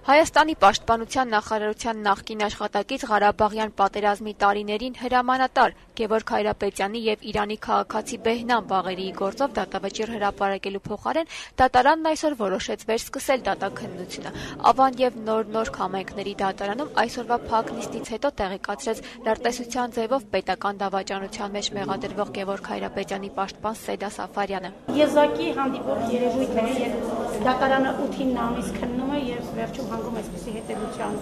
Հայաստանի պաշտպանության նախարարության նախկին աշխատակից Ղարաբաղյան պատերազմի տարիներին հրամանատար Գևորգ Հայրապետյանի եւ Իրանի քաղաքացի Բեհնամ Բաղերիի գործով դատավճիռ հրապարակելու փոխարեն դատարանն այսօր որոշեց վերսկսել դատաքննությունը։ Ավան եւ նոր համայնքների դատարանում այսօրվա փակ նիստից հետո տեղեկացրեց լրտեսության ձևով պետական դավաճանության մեջ մեղադրվող Գևորգ Հայրապետյանի պաշտպան Սեդա Սաֆարյանը։ Եզակի հանդիպող երևույթ է եւ դատարանը 8-9 ամիս քննում է եւ վերջում հանգում այսպիսի հետեւության։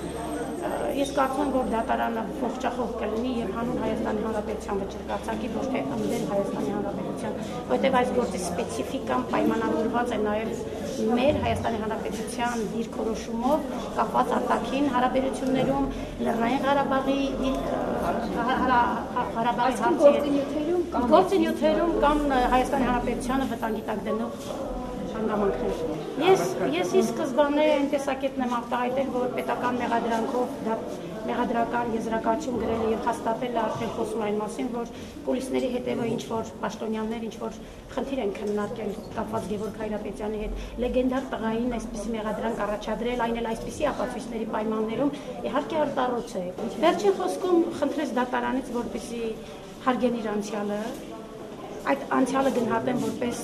Ես կարծում եմ, որ դատարանը ողջախոհ կլինի եւ հանուն Հայաստանի Հանրապետության վճռակացակի ոչ թե ընդդեմ Հայաստանի Հանրապետության, որտեղ այս գործի սպეციფიკան պայմանավորված է նաեւ մեր Հայաստանի Հանրապետության դիրքորոշումով կապված արտաքին հարաբերություններում Լեռնային Ղարաբաղի գործընյութերում կամ Հայաստանի Հանրապետությանը վտանգի տակ դնող հանգամանքներ։ Ես սկզբանե այն տեսակետն եմ արտահայտել, որ պետական մեղադրանքով մեղադրական եզրակացում գրել եւ հաստատել արդեն խոսում այն մասին, որ պոլիսների հետևը ինչ որ պաշտոնյաներ, ինչ որ խնդիր են քննարկել կապված Գևորգ Հայրապետյանի հետ, լեգենդար տղային այսպիսի մեղադրանք առաջադրել, այն էլ այսպիսի ապացույցների պայմաններում իհարկե արտառոց է։ Վերջին խոսքում խնդրեց դատարանից, որպեսզի հարգեն իր անցյալը, այդ անցյալը գնահատեն որպես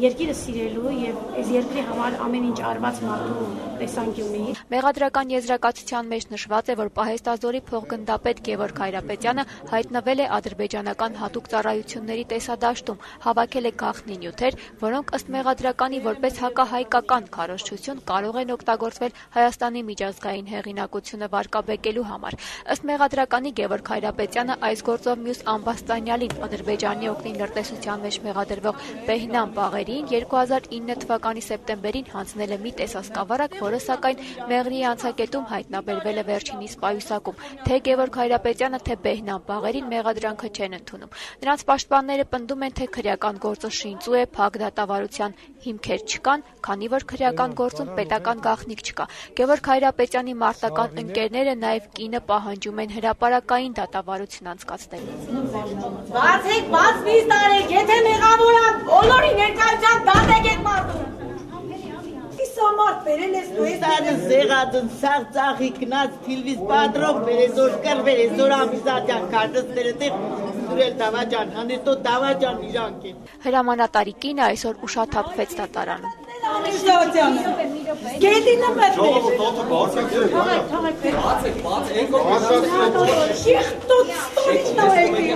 երկիրը սիրելու եւ այս երկրի համար ամեն ինչ արված մարդու տեսանկյունի։ Մեղադրական եզրակացության մեջ նշված է, որ Պահեստազորի փոխգնդապետ Գևորգ Հայրապետյանը հայտնվել է ադրբեջանական հատուկ ծառայությունների տեսադաշտում, հավաքել է գաղտնի նյութեր, որոնք ըստ մեղադրականի որպես հակահայկական քարոզչություն կարող են օգտագործվել Հայաստանի միջազգային հեղինակությունը վարկաբեկելու համար։ Ըստ մեղադրականի Գևորգ Հայրապետյանը այս գործով մյուս ամբաստանյալին Ադրբեջանի օգտին լրտեսության մեջ մեղադրվող Բեհնամ Բաղերիին 2009 թվականի սեպտեմբերին հանձնել է մի տեսասկավառակ, որը սակայն մեղրի անցակետում հայտնաբերվել է վերջինիս պայուսակում։ Թե Գևորգ Հայրապետյանը, թե Բեհնամ Բաղերին մեղադրանքը չեն ընդունում։ Նրանց պաշտպանները պնդում են, թե քրեական գործը շինծու է, փակ դատավարության հիմքեր չկան, քանի որ քրեական գործում պետական գաղտնիք չկա։ Գևորգ Հայրապետյանի մարտական ընկերները նաև կինը պահանջում են հրապարակային դատավարություն անցկացնել։ Բաց նիստ արեք, եթե մեղավորան, բոլորի ներկայության դատեք այդ մարդուն։ Իսամարդ բերել ես դու ես Սարը զեղածն սաղ ծաղի կնած թիլվիս պատրով բերեզոր կր բերեզոր ամիզատյան կարդստերը տեղ սուրել դավաճան, հանետո դավաճան իրանք են։ Հրամանատարի կինը այսօր ուշաթափվեց դատարանում։ Գետինը մտներ։ Բացեք, Շիխտոց ստորից նավեկի։